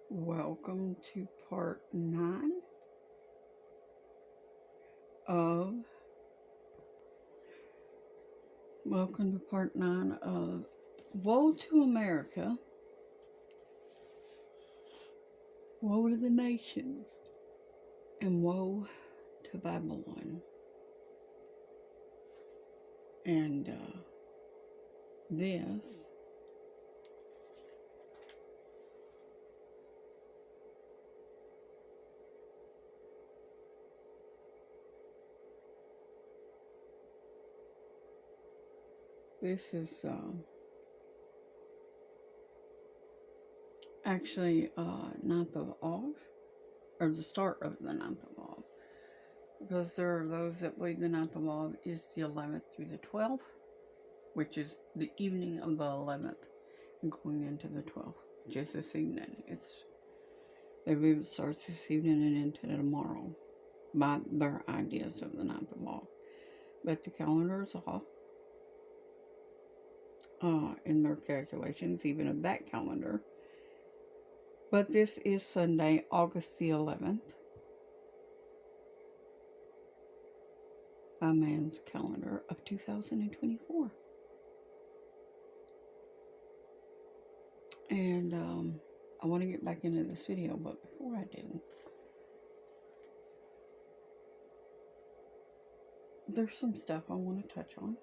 Welcome to part 9 of Woe to America, Woe to the Nations, and Woe to Babylon. And this is actually 9th of Av, or the start of the 9th of Av, because there are those that believe the 9th of Av is the 11th through the 12th, which is the evening of the 11th and going into the 12th, which is this evening. They believe it starts this evening and into tomorrow by their ideas of the 9th of Av. But the calendar is off in their calculations, even of that calendar. But this is Sunday, August the 11th, by man's calendar of 2024. And I want to get back into this video, but before I do, there's some stuff I want to touch on.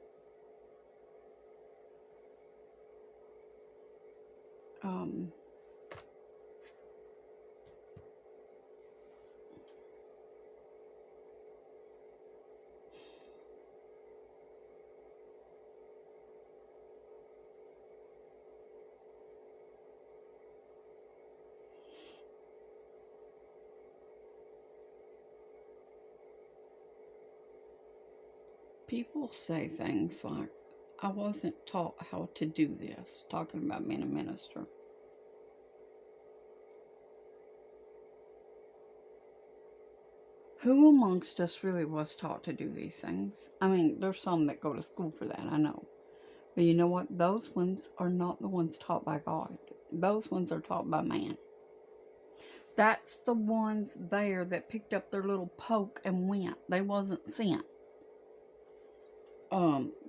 People say things like, I wasn't taught how to do this, talking about being a minister. Who amongst us really was taught to do these things? I mean, there's some that go to school for that, I know. But you know what? Those ones are not the ones taught by God. Those ones are taught by man. That's the ones there that picked up their little poke and went. They wasn't sent.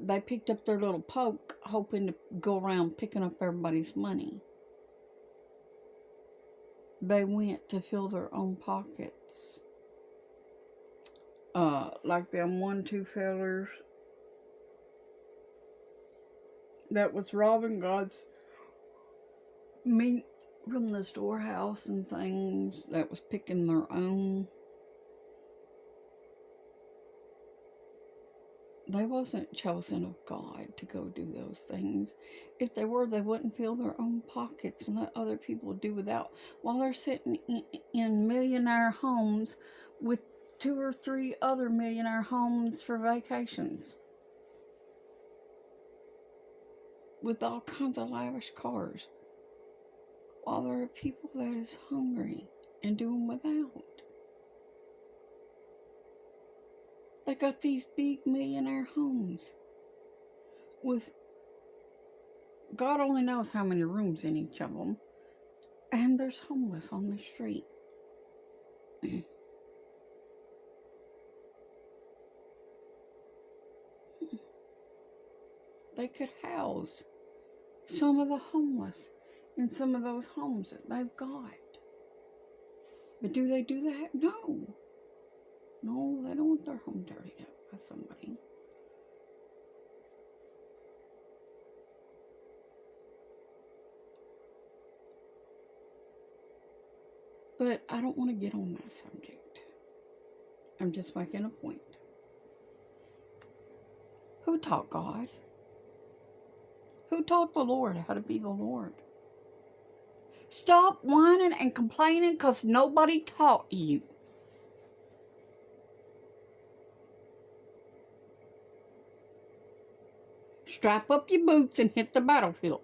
They picked up their little poke hoping to go around picking up everybody's money. They went to fill their own pockets. Like them 1-2 fellers that was robbing God's meat from the storehouse and things, that was picking their own. They wasn't chosen of God to go do those things. If they were, they wouldn't fill their own pockets and let other people do without, while they're sitting in millionaire homes with 2 or 3 other millionaire homes for vacations, with all kinds of lavish cars, while there are people that is hungry and doing without. They got these big millionaire homes with, God only knows how many rooms in each of them, and there's homeless on the street. They could house some of the homeless in some of those homes that they've got. But do they do that? No. No, they don't want their home dirtied up by somebody. But I don't want to get on that subject. I'm just making a point. Who taught God? Who taught the Lord how to be the Lord? Stop whining and complaining because nobody taught you. Strap up your boots and hit the battlefield.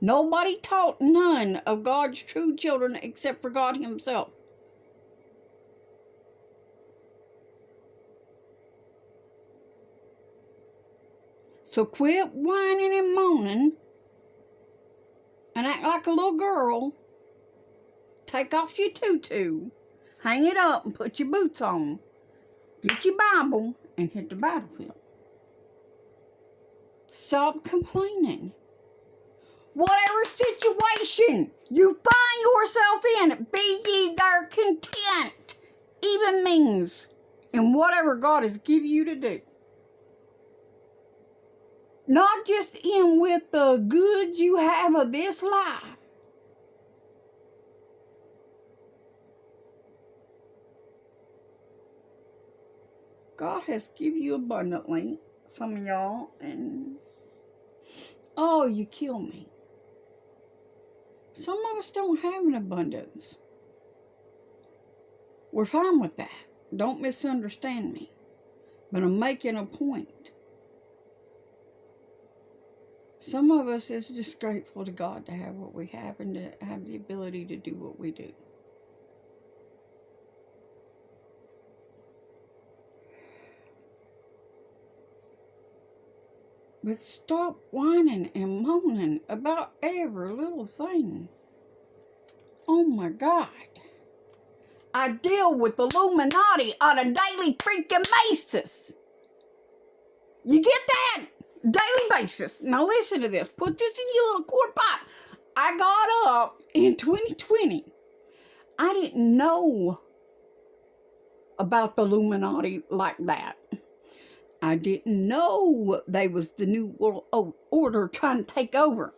Nobody taught none of God's true children except for God himself. So quit whining and moaning and act like a little girl take off your tutu, hang it up, and put your boots on. Get your Bible and hit the battlefield. Stop complaining. Whatever situation you find yourself in, be ye there content, even means, in whatever God has given you to do. Not just in with the goods you have of this life. God has given you abundantly, some of y'all, and oh, you kill me. Some of us don't have an abundance. We're fine with that. Don't misunderstand me. But I'm making a point. Some of us is just grateful to God to have what we have and to have the ability to do what we do. But stop whining and moaning about every little thing. Oh my God. I deal with the Illuminati on a daily freaking basis. You get that? Daily basis. Now listen to this. Put this in your little quart pot. I got up in 2020. I didn't know about the Illuminati like that. I didn't know they was the New World Order trying to take over.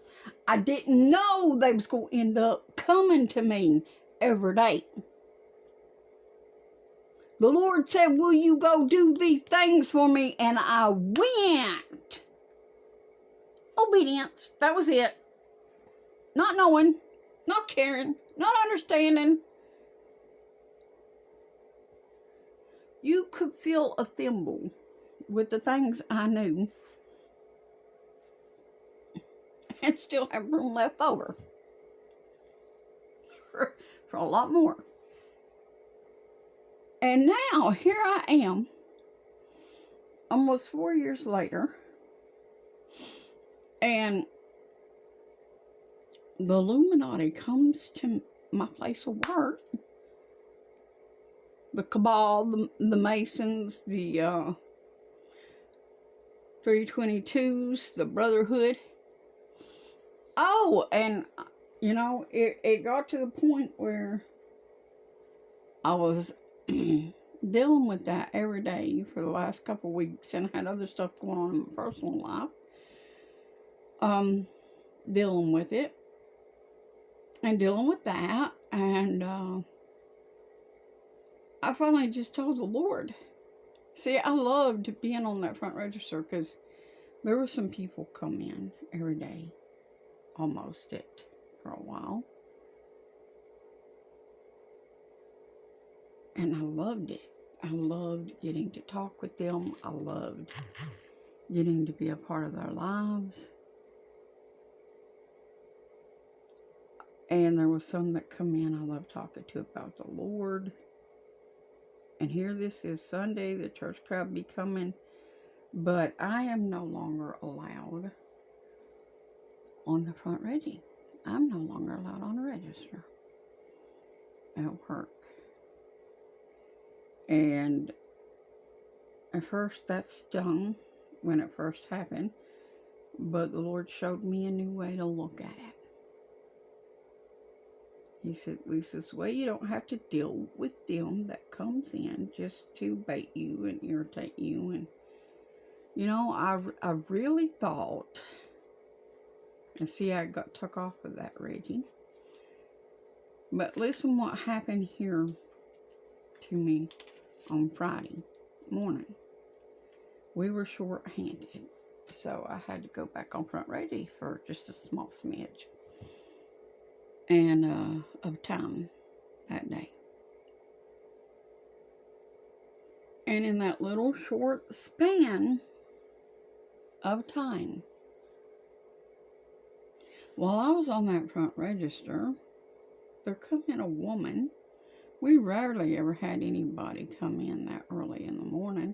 I didn't know they was going to end up coming to me every day. The Lord said, will you go do these things for me? And I went. Obedience. That was it. Not knowing, not caring, not understanding. You could fill a thimble with the things I knew and still have room left over for a lot more. And now, here I am, almost 4 years later, and the Illuminati comes to my place of work. The cabal, the Masons, the 322s, the Brotherhood. Oh, and, you know, it got to the point where I was dealing with that every day for the last couple of weeks, and I had other stuff going on in my personal life. Dealing with it, and dealing with that, and I finally just told the Lord. See, I loved being on that front register because there were some people come in every day, almost it, for a while. And I loved it. I loved getting to talk with them. I loved getting to be a part of their lives. And there was some that come in I loved talking to about the Lord. And here this is Sunday, the church crowd be coming. But I am no longer allowed on the front regi. I'm no longer allowed on the register at work. And at first that stung when it first happened. But the Lord showed me a new way to look at it. He said, Lisa, this way you don't have to deal with them that comes in just to bait you and irritate you. And, you know, I really thought, and see, I got took off of that, Reggie. But listen what happened here to me on Friday morning. We were short-handed, so I had to go back on front Reggie for just a small smidge. And of time that day. And in that little short span of time, while I was on that front register, there come in a woman. We rarely ever had anybody come in that early in the morning.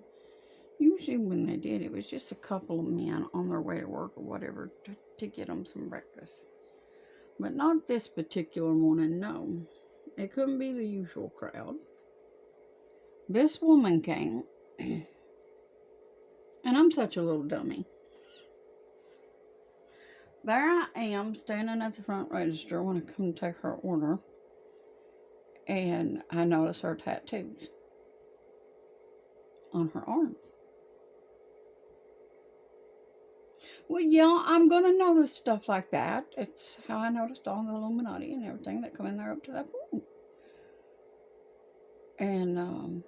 Usually when they did, it was just a couple of men on their way to work or whatever to get them some breakfast. But not this particular morning, no. It couldn't be the usual crowd. This woman came, and I'm such a little dummy. There I am, standing at the front register when I come to take her order, and I notice her tattoos on her arms. Well, yeah, I'm going to notice stuff like that. It's how I noticed all the Illuminati and everything that come in there up to that point. And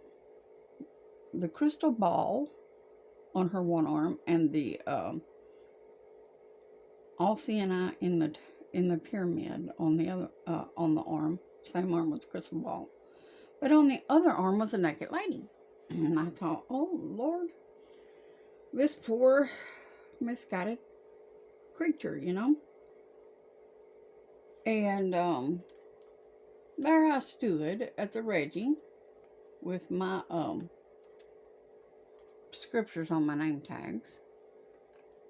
the crystal ball on her one arm and the all-seeing eye in the pyramid on the other on the arm, same arm with the crystal ball, but on the other arm was a naked lady. And I thought, oh Lord, this poor misguided creature, you know. And there I stood at the Reggie with my scriptures on my name tags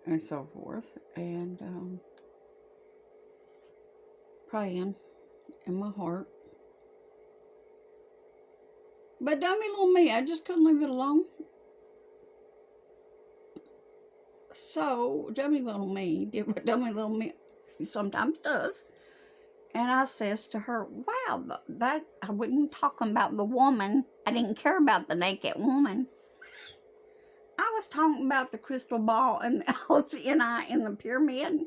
and so forth, and praying in my heart. But dummy little me, I just couldn't leave it alone. So dummy little me did what dummy little me sometimes does. And I says to her, wow, that I wasn't talking about the woman. I didn't care about the naked woman. I was talking about the crystal ball and the LCNI in the pyramid.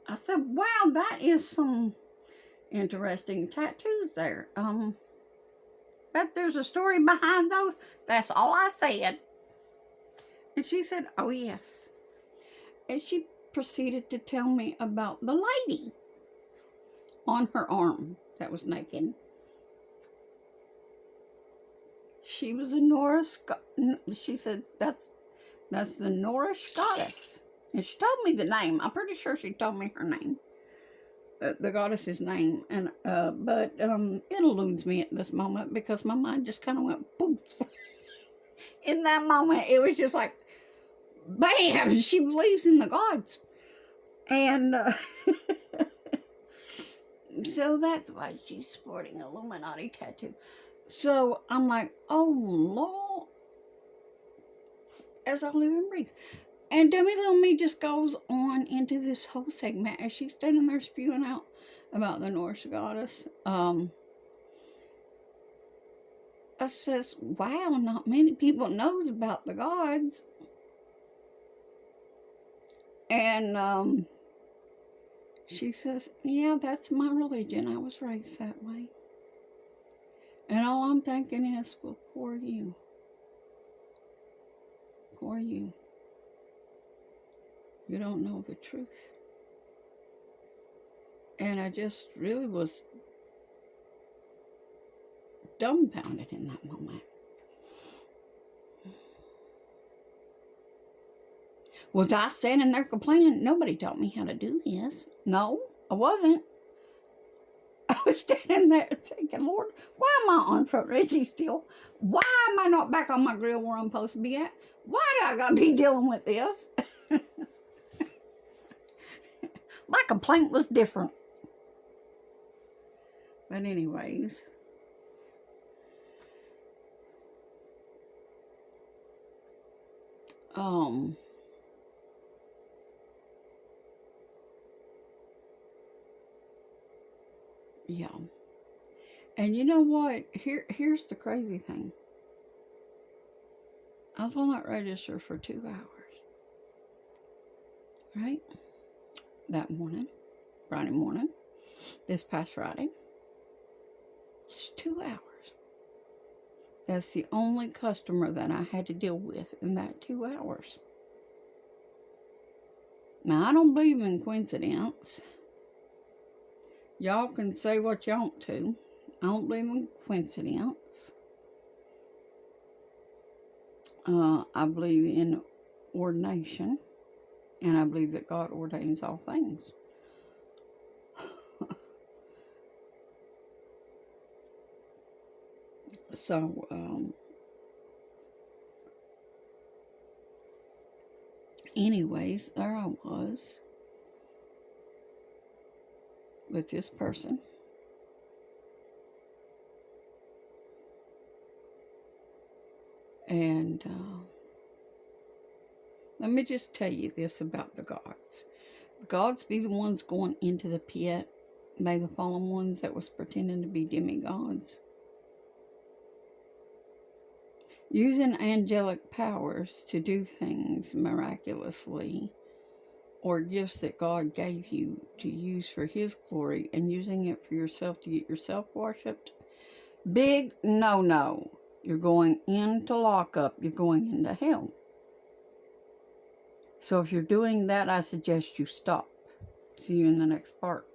I said, wow, that is some interesting tattoos there. Bet there's a story behind those. That's all I said. And she said, oh, yes. And she proceeded to tell me about the lady on her arm that was naked. She was a Norse, she said, that's the Norse goddess. And she told me the name. I'm pretty sure she told me her name. The goddess's name. And but it eludes me at this moment because my mind just kind of went poof. In that moment, it was just like, bam, she believes in the gods. And so that's why she's sporting a Illuminati tattoo. So I'm like, oh Lord, as I live and breathe. And dummy little me just goes on into this whole segment as she's standing there spewing out about the Norse goddess. I says, wow, not many people knows about the gods. And she says, yeah, that's my religion. I was raised that way. And all I'm thinking is, well, poor you. Poor you. You don't know the truth. And I just really was dumbfounded in that moment. Was I standing there complaining? Nobody taught me how to do this. No, I wasn't. I was standing there thinking, Lord, why am I on front Reggie still? Why am I not back on my grill where I'm supposed to be at? Why do I got to be dealing with this? My complaint was different. But anyways, yeah. And you know what? Here's the crazy thing. I was on that register for 2 hours. Right? That morning. Friday morning. This past Friday. Just 2 hours. That's the only customer that I had to deal with in that 2 hours. Now, I don't believe in coincidence. Y'all can say what you want to. I don't believe in coincidence. I believe in ordination. And I believe that God ordains all things. So, anyways, there I was with this person. And let me just tell you this about the gods. The gods be the ones going into the pit. They the fallen ones that was pretending to be demigods. Using angelic powers to do things miraculously, or gifts that God gave you to use for His glory, and using it for yourself to get yourself worshipped. Big no. You're going into lockup. You're going into hell. So if you're doing that, I suggest you stop. See you in the next part.